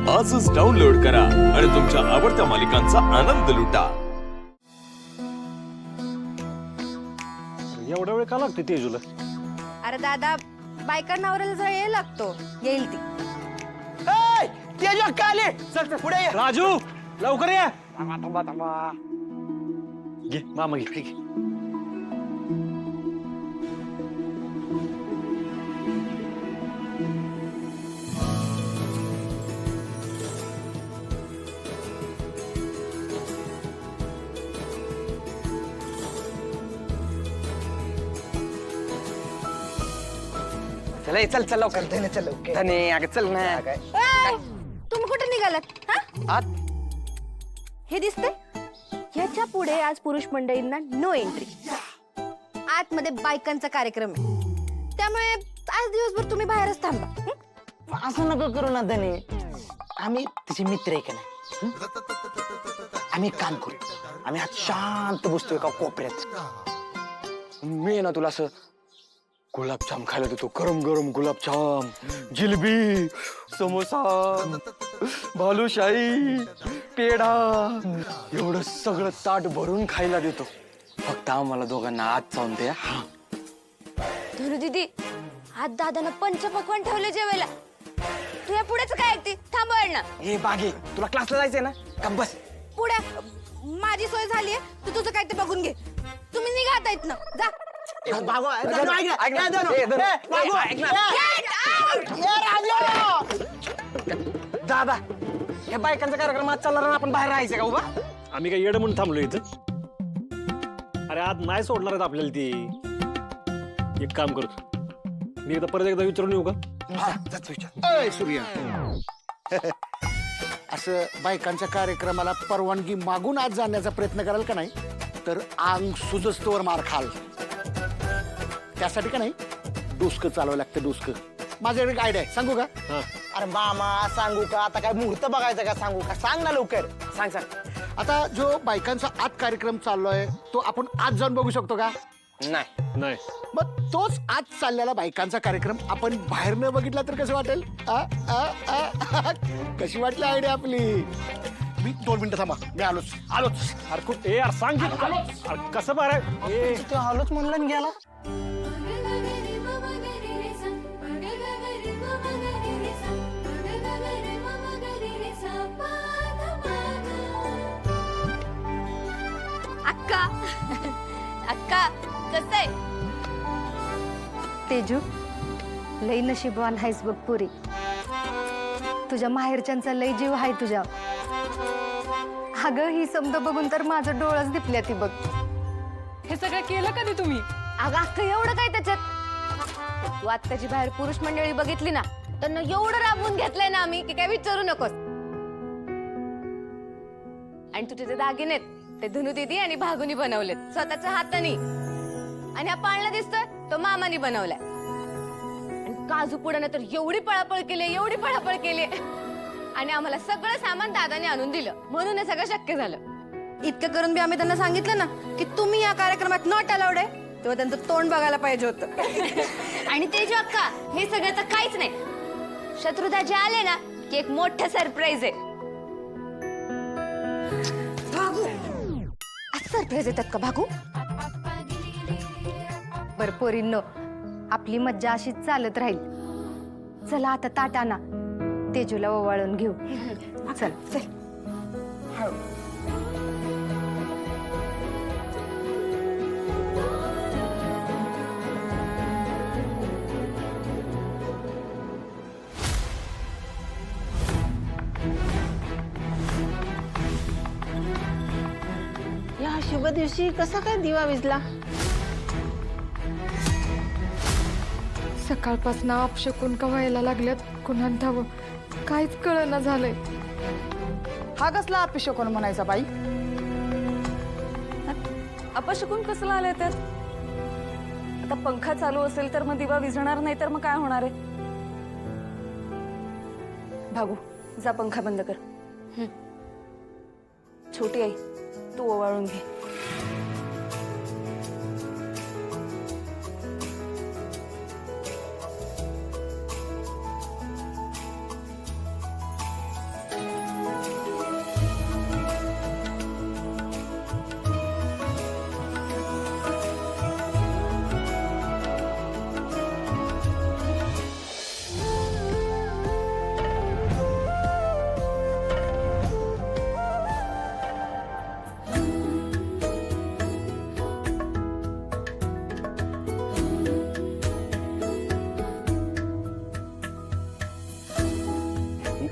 आजच डाउनलोड करा आणि तुमच्या आवडत्या मालिकांचा आनंद लुटा। एवढा वेळ का लागते तेजूला? अरे दादा बायकांना आवरायला जरा वेळ लागतो, येईल ती। तेजू अक्का आली, चल पुढे ये। राजू लवकर या। थांबा घे मामा घे। चल चल चल लवकर धने चल लवकर धने अगं चल ना तुम्ही कुठे निघालात? आत हे दिसते ह्याच्या पुढे आज पुरुष मंडळींना नो एंट्री। आतमध्ये बायकांचा कार्यक्रम आहे, त्यामुळे आज दिवसभर तुम्ही बाहेरच थांबा। हं? असं नको करू ना धने, आम्ही तुझे मित्र आहे का नाही? आम्ही एक काम करू, आम्ही आज शांत बसतोय का कोपऱ्यात। मी आहे ना तुला असं गुलाबजाम खायला देतो, गरम गरम गुलाबजाम, जिलेबी, समोसा, बालुशाही, पेढा, एवढं सगळं ताट भरून खायला देतो। फक्त आम्हाला दोघांना आत जाऊन द्या। धनु दीदी, आज दादानं पंचपक्वान्न ठेवले जेवायला। तू या पुढेच काय ऐकते? थांबव ना। हे बागे, तुला क्लासला जायचंय ना, का बस पुढे माझी सोय झालीये, तू तुझं काय ते बघून घे। तुम्ही निघात आहेत ना, जा। दादा या बायकांचा कार्यक्रम आज चालणार, आपण बाहेर राहायचं का उभा? आम्ही काय येडं म्हणून थांबलो इथं? अरे आज नाही सोडणार आहेत आपल्याला ती। एक काम करतो, मी परत एकदा विचारून येऊ का? सूर्या असं बायकांच्या कार्यक्रमाला परवानगी मागून आज जाण्याचा प्रयत्न कराल का नाही तर अंग सुजस्तोवर मार खाल। त्यासाठी का नाही डोसकं चालवावं लागतं, डोसकं। माझ्याकडे एक आयडिया आहे, सांगू का? अरे मामा सांगू का? आता काय मुहूर्त बघायचा का? सांगू का? सांग ना लवकर, सांग सांग। आता जो बायकांचा आत कार्यक्रम चाललोय तो आपण आज जाऊन बघू शकतो का? नाही नाही मग तोच आज चाललेला बायकांचा कार्यक्रम आपण बाहेर न बघितला तर कसं वाटेल? कशी वाटली आयडिया आपली? मी 2 मिनिटं थांबा, मी आलोच आलोच। अरे खूप यार सांग की। अरे कसं बरं तो हालच म्हणला आणि गेला। अक्का अक्का कसं आहे? तेजू लई नशीबवान आहेस बघ पुरी, तुझ्या माहेरच्यांचा लई जीव आहे तुझ्या। अगं ही समद बघून तर माझं डोळंच दिपल्या ती बघ। हे सगळं केलं कधी तुम्ही? अगं अख्खं एवढं काय त्याच्यात? तू आत्ताची बाहेर पुरुष मंडळी बघितली ना, त्यांना एवढं राबवून घेतलंय ना आम्ही की काय विचारू नकोस। आणि तुझे जे दागिने ते धनु दीदी आणि भागुनी बनवलेत स्वतःच्या हाताने, आणि हा पाळणा दिसतोय तो मामानी बनवलाय। आणि काजू पुढे तर एवढी पळापळ केली, एवढी पळापळ केली, आणि आम्हाला सगळं सामान दादाने आणून दिलं, म्हणून हे सगळं शक्य झालं। इतकं करून बी आम्ही त्यांना सांगितलं ना की तुम्ही या कार्यक्रमात नॉट अलाउड आहे, तेव्हा त्यांचं तोंड बघायला पाहिजे होतं। आणि तेजू अक्का हे सगळं तर काहीच नाही, शत्रुदाजी आले ना की एक मोठं सरप्राईज आहे। सरप्राईज येतात का भागू? बर पोरींनो, आपली मज्जा अशीच चालत राहील। चला आता ताटाना तेजूला ओवाळून घेऊ। चल चल। या शुभ दिवशी कसा काय दिवा विजला? सकाळपासून अपशकून का व्हायला लागल्यात, कुणाला ठाव काहीच कळना झालंय। हा कसला अपशकुन म्हणायचा बाई? अपशकुन कसला आलंय त्यात? आता पंखा चालू असेल तर मग दिवा विझणार नाही तर मग काय होणार आहे? भागू जा पंखा बंद कर। छोटी आई तू ओवाळून घे।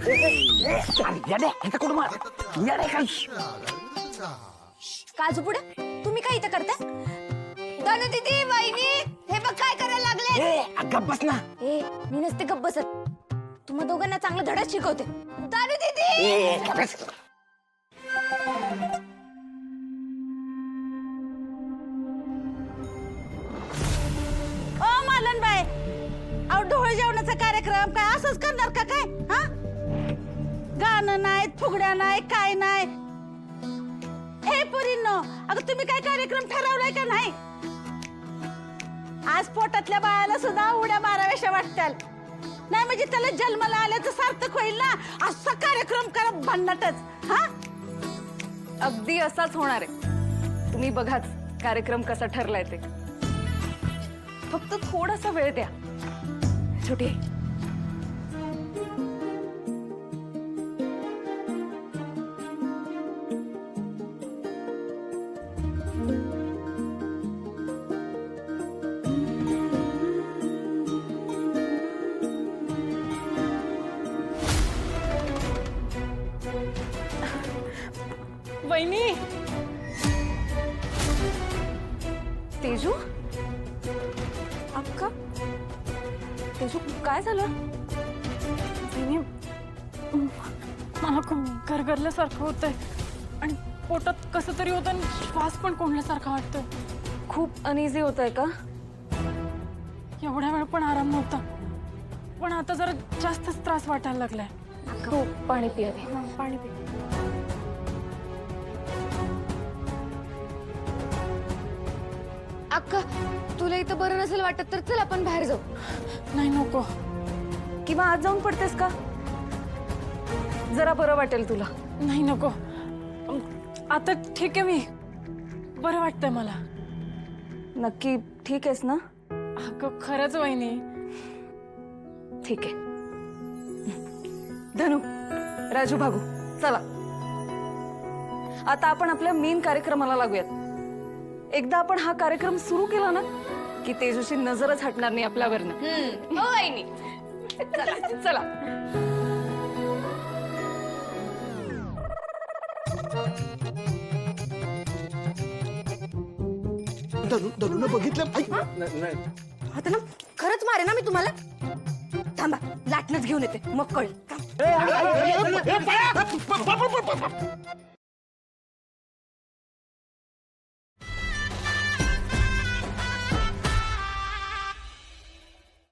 कुठं मार येडे काय काजू पुढे तुम्ही काय इथं करताय? धनु दीदी वहिनी हे बघ काय करायला लागले. गप्प बस ना. ए मी नसते गप्प बसत. तुम्हा दोघांना चांगला धडा शिकवते. धनु दीदी गप्प बस. ओ मालनबाई, अहो ढोळ जेवणाचा कार्यक्रम काय असंच करणार का काय? हा गाणं नाही, फुगड्या नाही, काय नाही. ए पोरींनो, अगं तुम्ही काय कार्यक्रम ठरवलाय का नाही? आज पोटातल्या बाळाला सुद्धा उड्या माराव्याशा वाटताल. नाही म्हणजे त्याला जन्माला आल्याचं सार्थक होईल ना. असा कार्यक्रम करा भन्नाटच. हा अगदी असाच होणार आहे. तुम्ही बघाच कार्यक्रम कसा ठरलाय ते. फक्त थोडासा वेळ द्या. छोटी वहिनी तेजू अक्का तेजू काय झालं? वहिनी मला खूप गरगरल्यासारखं होतंय आणि पोटात कसं तरी होतं आणि श्वास पण कोंडल्यासारखा वाटतोय. खूप अनइझी होत आहे का? एवढ्या वेळ पण आराम नव्हता, पण आता जरा जास्तच त्रास वाटायला लागलाय. हो पाणी पिया दे. पाणी पी. अक्का तुला इथं बरं नसेल वाटत तर चल आपण बाहेर जाऊ. नाही नको. किंवा आज जाऊन पडतेस का? जरा बरं वाटेल तुला. नाही नको. आता ठीक आहे, मी बरं वाटतंय मला. नक्की ठीक आहेस ना? अगं खरंच वहिनी. ठीक आहे. धनु राजू भागू चला आता आपण आपल्या मेन कार्यक्रमाला लागूयात. एकदा आपण हा कार्यक्रम सुरू केला ना की तेजूची नजरच हटणार नाही आपल्यावरनं. हो वहिनी चला धनुनं बघितलं. आता ना खरंच मारे ना मी तुम्हाला. थांबा लाटणच घेऊन येते मग कळेल.